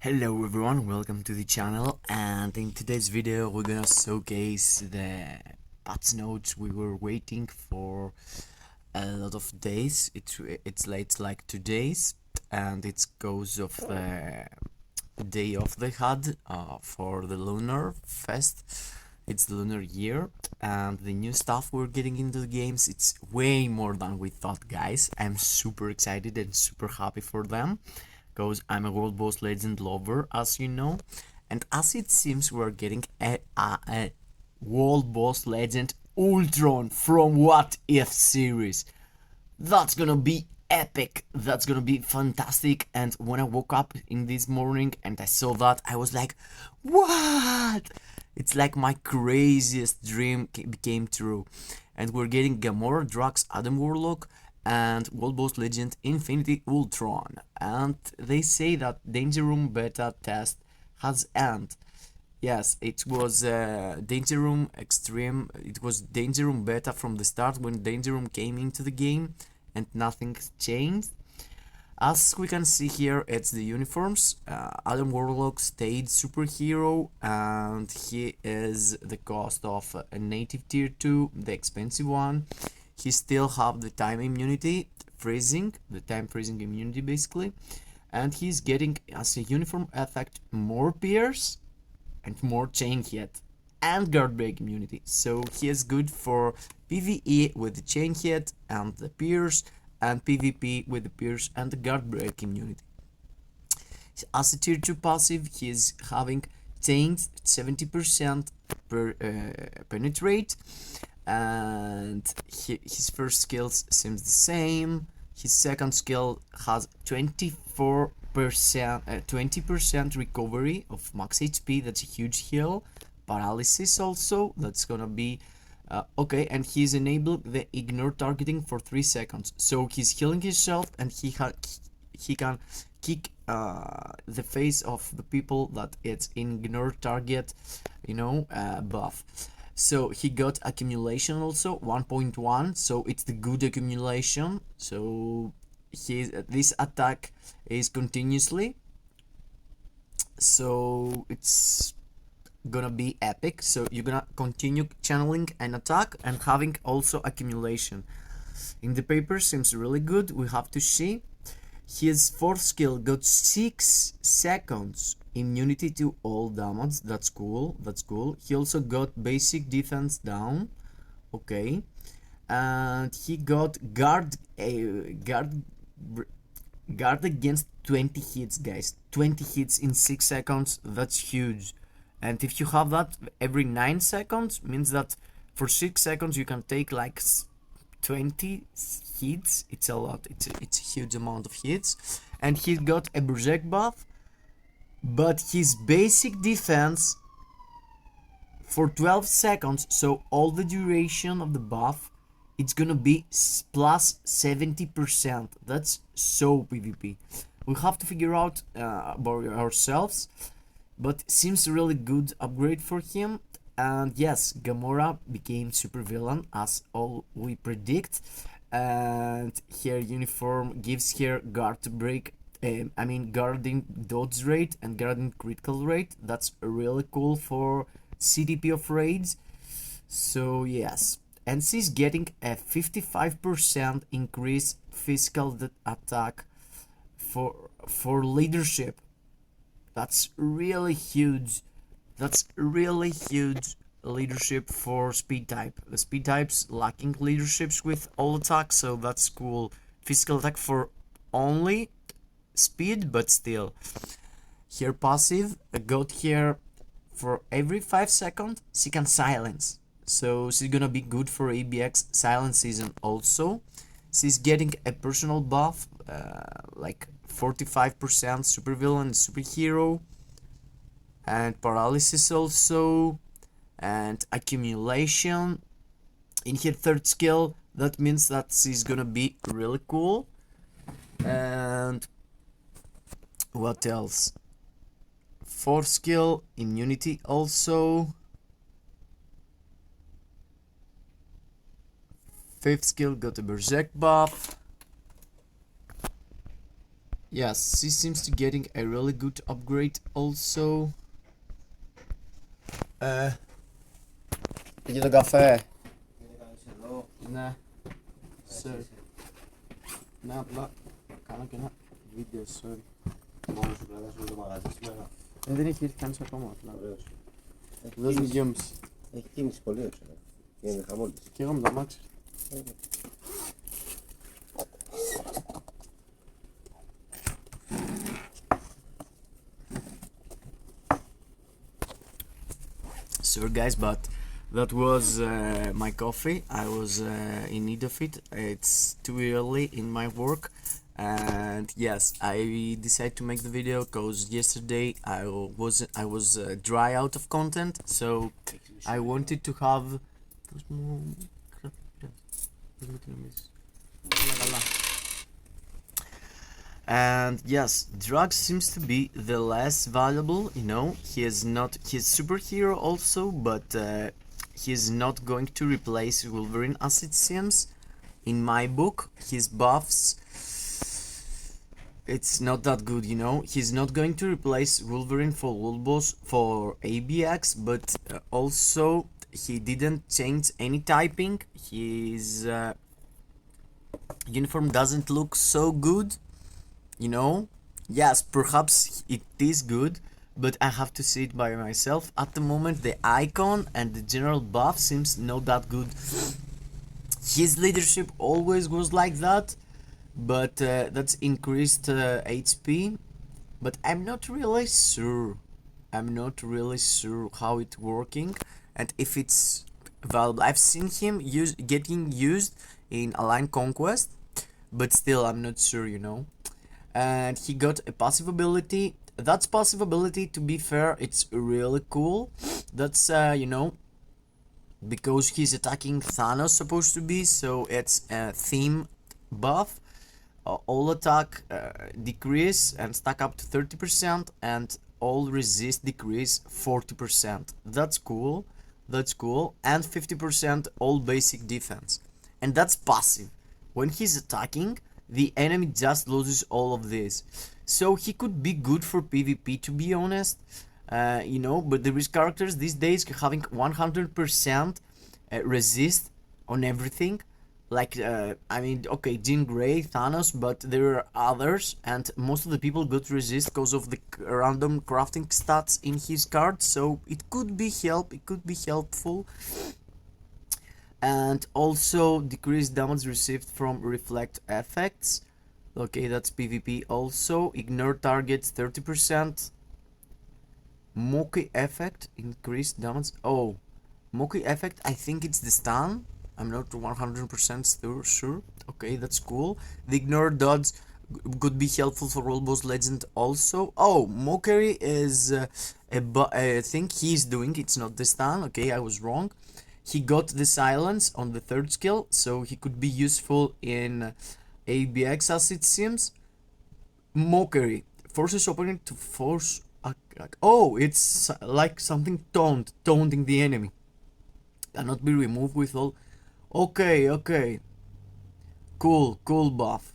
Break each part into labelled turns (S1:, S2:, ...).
S1: Hello everyone, welcome to the channel, and in today's video we're gonna showcase the patch notes we were waiting for a lot of days. It's late like 2 days, and it goes of the day of the HUD for the Lunar Fest. It's the Lunar Year, and the new stuff we're getting into the games, it's way more than we thought, guys. I'm super excited and super happy for them, because I'm a World Boss Legend lover, as you know, and as it seems we're getting a World Boss Legend Ultron from What If series. That's gonna be epic, that's gonna be fantastic. And when I woke up in this morning and I saw that, I was like, what? It's like my craziest dream became true. And we're getting Gamora, Drax, Adam Warlock, and World Boss Legend Infinity Ultron. And they say that Danger Room beta test has ended. Yes, it was Danger Room Extreme. It was Danger Room beta from the start when Danger Room came into the game, and nothing changed. As we can see here, it's the uniforms. Adam Warlock stayed superhero, and he is the cost of a native tier 2, the expensive one. He still have the time immunity, freezing, the time freezing immunity basically, and he's getting as a uniform effect more pierce and more chain hit and guard break immunity. So he is good for PvE with the chain hit and the pierce, and PvP with the pierce and the guard break immunity. As a tier 2 passive, he is having chains 70% penetrate, and his first skills seems the same. His second skill has 20% recovery of max HP. That's a huge heal. Paralysis also, that's gonna be okay. And he's enabled the ignore targeting for 3 seconds, so he's healing himself, and he can kick the face of the people that it's ignore target, buff. So he got accumulation also 1.1, so it's the good accumulation. So this attack is continuously, so it's gonna be epic. So you're gonna continue channeling an attack and having also accumulation. In the paper seems really good. We have to see. His fourth skill got 6 seconds immunity to all damage. That's cool. He also got basic defense down. Okay. And he got guard against 20 hits, guys. 20 hits in 6 seconds. That's huge. And if you have that every 9 seconds, means that for 6 seconds you can take like 20 hits. It's a lot. It's a huge amount of hits. And he got a berserk buff, but his basic defense for 12 seconds, so all the duration of the buff, it's gonna be plus 70%. That's so PvP. We have to figure out about ourselves, but seems a really good upgrade for him. And yes, Gamora became super villain as all we predict, and her uniform gives her guard break, guarding dodge rate and guarding critical rate. That's really cool for CDP of raids. So yes, and she's getting a 55% increase physical attack for leadership. That's really huge. That's really huge leadership for speed type. The speed types lacking leaderships with all attacks, so that's cool. Physical attack for only speed, but still. Her passive got here for every 5 seconds she can silence. So she's gonna be good for ABX silence season also. She's getting a personal buff, like 45% supervillain, superhero, and paralysis also, and accumulation in her third skill. That means that she's gonna be really cool. And what else? Fourth skill, immunity also. Fifth skill got a berserk buff. Yes, he seems to getting a really good upgrade also.
S2: Πήγε τον καφέ.
S1: Ναι, sorry. Ναι, απλά κάνω και ένα βίντεο, sorry.
S2: Μόνος σου κρατάς όλο το μαγαζί σήμερα.
S1: Δεν έχει έρθει κανείς ακόμα, απλά.
S2: Ωραίος.
S1: Δώσ' μου 2,5.
S2: Έχει κίνηση πολύ ωραία. Είναι χαμόλης.
S1: Και εγώ με το αμάξι. Sorry guys, but that was my coffee. I was in need of it. It's too early in my work, and yes, I decided to make the video because yesterday I was dry out of content, so I wanted to have. And yes, Drax seems to be the less valuable, you know. He's superhero also, but he's not going to replace Wolverine as it seems. In my book, his buffs, it's not that good, you know. He's not going to replace Wolverine for ABX, but also he didn't change any typing. His uniform doesn't look so good, you know. Yes, perhaps it is good, but I have to see it by myself. At the moment, the icon and the general buff seems not that good. His leadership always was like that, but that's increased HP. But I'm not really sure. I'm not really sure how it's working and if it's valuable. I've seen him getting used in Align Conquest, but still I'm not sure, you know. And he got a passive ability. That's passive ability, to be fair, it's really cool. That's you know, because he's attacking Thanos supposed to be, so it's a theme buff. All attack decrease and stack up to 30%, and all resist decrease 40%. That's cool. That's cool. And 50% all basic defense. And that's passive. When he's attacking, the enemy just loses all of this. So he could be good for PvP, to be honest. You know, but there is characters these days having 100% resist on everything. Like, I mean, okay, Jean Grey, Thanos, but there are others, and most of the people got resist because of the random crafting stats in his card, so it could be helpful. And also decreased damage received from reflect effects. Okay, that's PvP also. Ignore targets 30%. Moki effect, increased damage. Oh, Moki effect, I think it's the stun. I'm not 100% sure. Okay, that's cool. The ignore dodge could be helpful for World Boss Legend also. Oh, Mockery is I think he's doing. It's not the stun. Okay, I was wrong. He got the silence on the third skill, so he could be useful in ABX as it seems. Mockery forces opponent to force. Oh, it's like something taunting the enemy. Cannot be removed with all. Okay. Cool buff.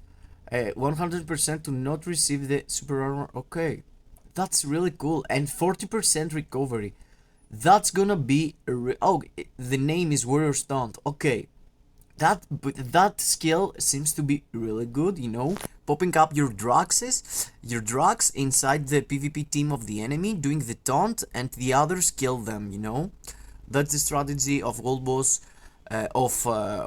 S1: 100% to not receive the super armor. Okay, that's really cool. And 40% recovery. That's gonna be the name is Warrior Stunt. Okay, that skill seems to be really good, you know. Popping up your Drax inside the PvP team of the enemy, doing the taunt, and the others kill them, you know. That's the strategy of World Boss, of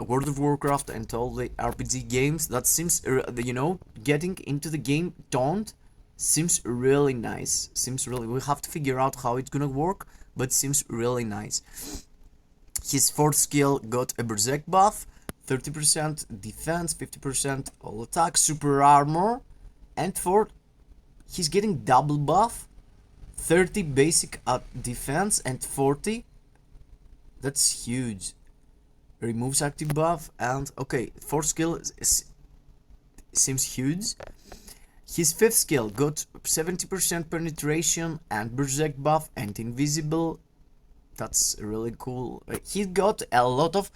S1: World of Warcraft and all the RPG games. That seems, you know, getting into the game taunt seems really nice. We have to figure out how it's gonna work, but seems really nice. His fourth skill got a Berserk buff, 30% defense, 50% all attack, super armor, and he's getting double buff, 30 basic defense and 40. That's huge. Removes active buff, and okay, fourth skill seems huge. His fifth skill got 70% penetration and Berserk buff and invisible. That's really cool. He got a lot of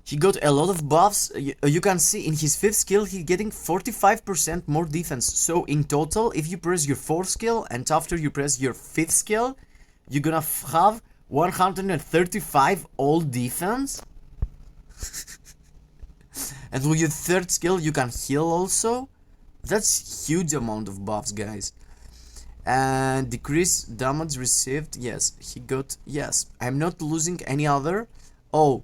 S1: He got a lot of buffs. You can see in his 5th skill he's getting 45% more defense. So in total, if you press your 4th skill and after you press your 5th skill, you're gonna have 135 all defense. And with your 3rd skill you can heal also. That's huge amount of buffs, guys. And decrease damage received. Yes, he got. Yes, I'm not losing any other. Oh,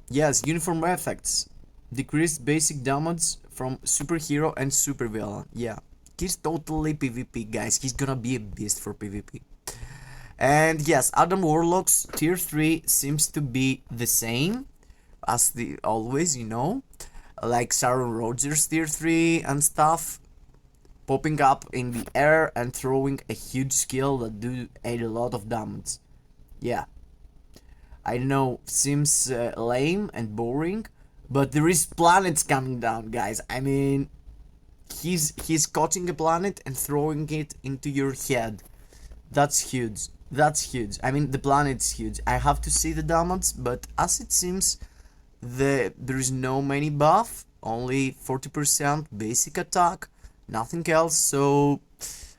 S1: yes, uniform effects. Decreased basic damage from superhero and supervillain. Yeah, he's totally PvP, guys. He's gonna be a beast for PvP. And yes, Adam Warlock's tier 3 seems to be the same as the always, you know, like Sharon Rogers tier 3 and stuff, popping up in the air and throwing a huge skill that do a lot of damage. Yeah, I know, seems lame and boring, but there is planets coming down, guys. I mean, he's catching a planet and throwing it into your head. That's huge. That's huge. I mean, the planet's huge. I have to see the damage, but as it seems, there is no many buff, only 40% basic attack, nothing else. So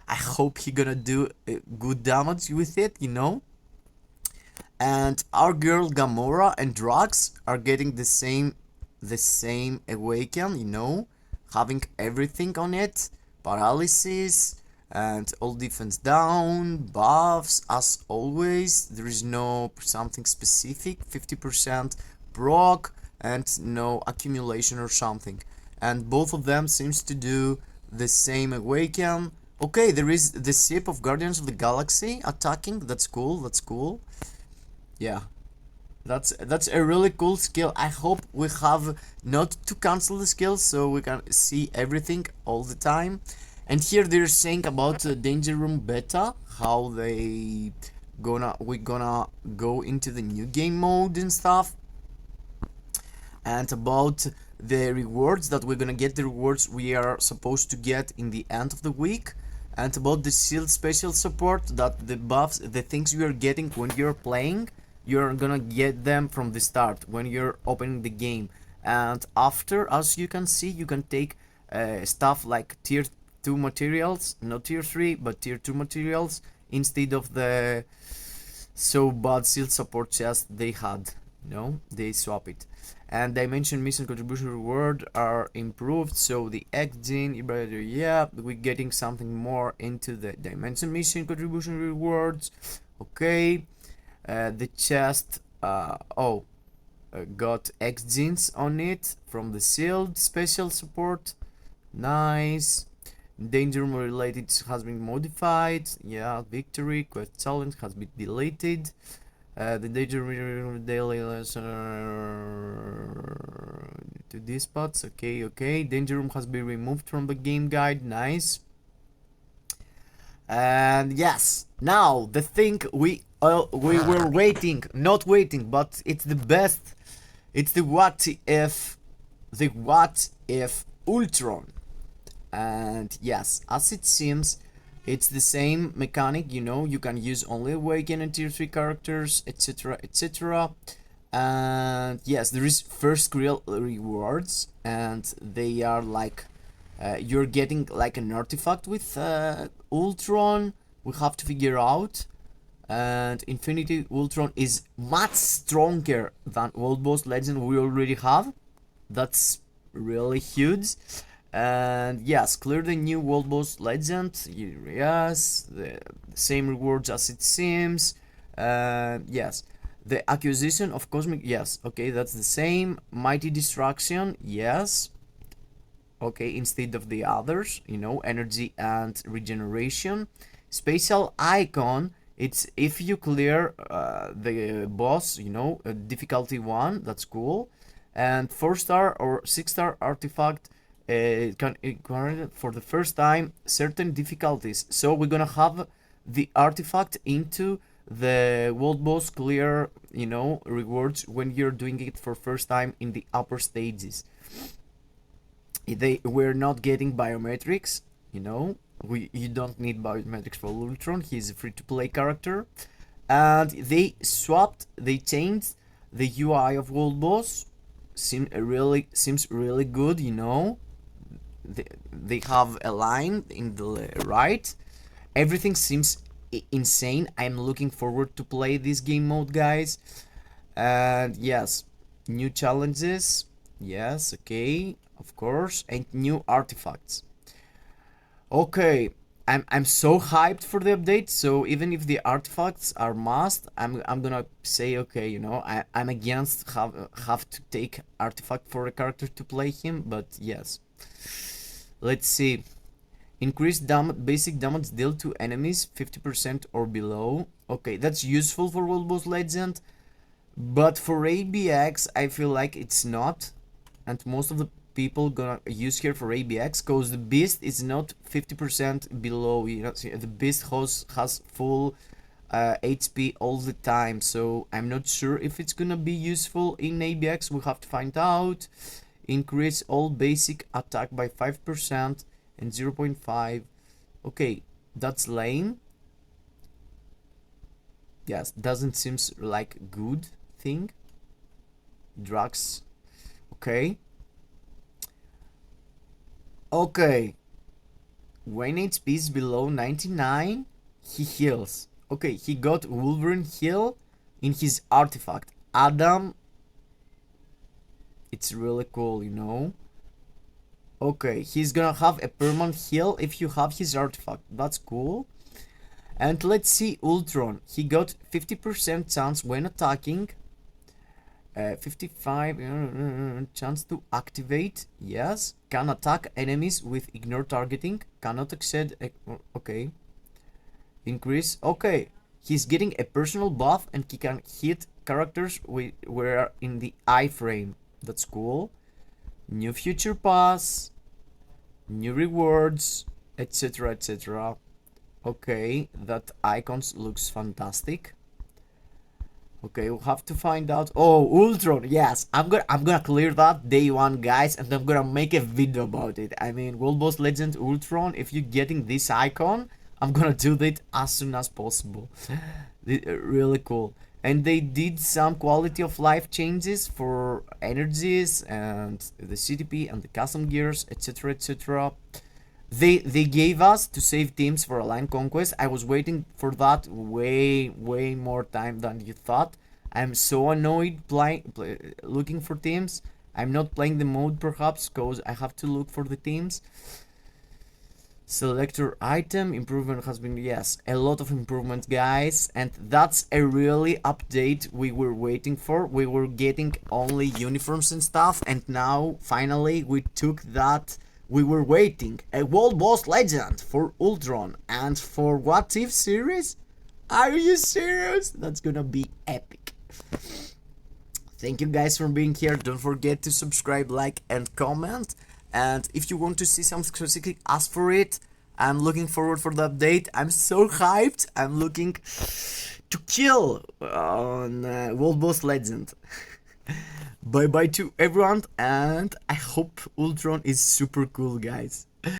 S1: I hope he gonna do good damage with it, you know. And our girl Gamora and Drax are getting the same awaken, you know, having everything on it, paralysis and all defense down, buffs as always. There is no something specific, 50% proc and no accumulation or something. And both of them seems to do the same awaken. Okay, there is the ship of Guardians of the Galaxy attacking. That's cool. That's cool. Yeah, that's a really cool skill. I hope we have not to cancel the skill so we can see everything all the time. And here they're saying about the Danger Room beta, how we're gonna go into the new game mode and stuff, and about the rewards that we're gonna get, the rewards we are supposed to get in the end of the week, and about the shield special support, that the buffs, the things you are getting when you're playing, you're gonna get them from the start when you're opening the game. And after, as you can see, you can take stuff like tier 2 materials, not tier 3 but tier 2 materials, instead of the so bad shield support chest they had. No, they swap it. And dimension mission contribution reward are improved, so the X-Gene, yeah, we're getting something more into the dimension mission contribution rewards. Okay, the chest got X-Genes on it from the shield special support. Nice. Danger related has been modified. Yeah, victory quest challenge has been deleted. The danger daily lesson to these spots. Okay. Danger room has been removed from the game guide. Nice. And yes, now the thing we were waiting, not waiting, but it's the best. It's the what if Ultron. And yes, as it seems, it's the same mechanic, you know, you can use only awaken and tier 3 characters, etc. And yes, there is first skill rewards, and they are like you're getting like an artifact with Ultron. We have to figure out. And Infinity Ultron is much stronger than World Boss Legend we already have. That's really huge. And yes, clear the new World Boss Legend. Yes, the same rewards as it seems. Yes, the acquisition of cosmic. Yes, okay, that's the same. Mighty Distraction. Yes. Okay, instead of the others, you know, energy and regeneration. Spatial icon. It's if you clear the boss, you know, difficulty 1. That's cool. And 4-star or 6-star artifact. It can for the first time certain difficulties, so we're gonna have the artifact into the world boss clear, you know, rewards when you're doing it for first time in the upper stages. We're not getting biometrics, you know, you don't need biometrics for Ultron. He's a free-to-play character, and they changed the UI of world boss. seems really good, you know. They have a line in the right. Everything seems insane. I'm looking forward to play this game mode, guys. And yes, new challenges. Yes, okay, of course, and new artifacts. Okay, I'm so hyped for the update. So even if the artifacts are must, I'm gonna say okay. You know, I'm against have to take artifact for a character to play him. But yes, let's see. Increased basic damage dealt to enemies 50% or below. Okay, that's useful for World Boss Legend, but for ABX I feel like it's not, and most of the people gonna use here for ABX because the beast is not 50% below. You know, the beast has full HP all the time, so I'm not sure if it's gonna be useful in ABX. We have to find out. Increase all basic attack by 5% and 0.5. Okay, that's lame. Yes, doesn't seems like good thing. Drax. Okay. Okay. When HP is below 99, he heals. Okay, he got Wolverine heal in his artifact. Adam. It's really cool, you know. Okay, he's gonna have a permanent heal if you have his artifact. That's cool. And let's see Ultron. He got 50% chance when attacking. 55 chance to activate. Yes. Can attack enemies with ignore targeting. Cannot exceed. Okay. Increase. Okay. He's getting a personal buff and he can hit characters were in the iframe. That's cool. New future pass, new rewards, etc, etc. Okay, that icons looks fantastic. Okay, we'll have to find out. Oh, Ultron, yes, I'm gonna clear that day one, guys, and I'm gonna make a video about it. I mean, World Boss Legend Ultron, if you're getting this icon, I'm gonna do that as soon as possible. Really cool. And they did some quality of life changes for energies and the CTP and the custom gears, etc, etc. They gave us to save teams for Align Conquest. I was waiting for that way more time than you thought. I'm so annoyed looking for teams. I'm not playing the mode perhaps because I have to look for the teams. Selector item improvement has been, yes, a lot of improvements, guys, and that's a really update we were waiting for. We were getting only uniforms and stuff, and now finally we took that we were waiting, a World Boss Legend for Ultron. And for What If series, are you serious? That's gonna be epic. Thank you guys for being here. Don't forget to subscribe, like, and comment. And if you want to see something specific, ask for it. I'm looking forward for the update. I'm so hyped. I'm looking to kill on World Boss Legend. Bye bye to everyone, and I hope Ultron is super cool, guys.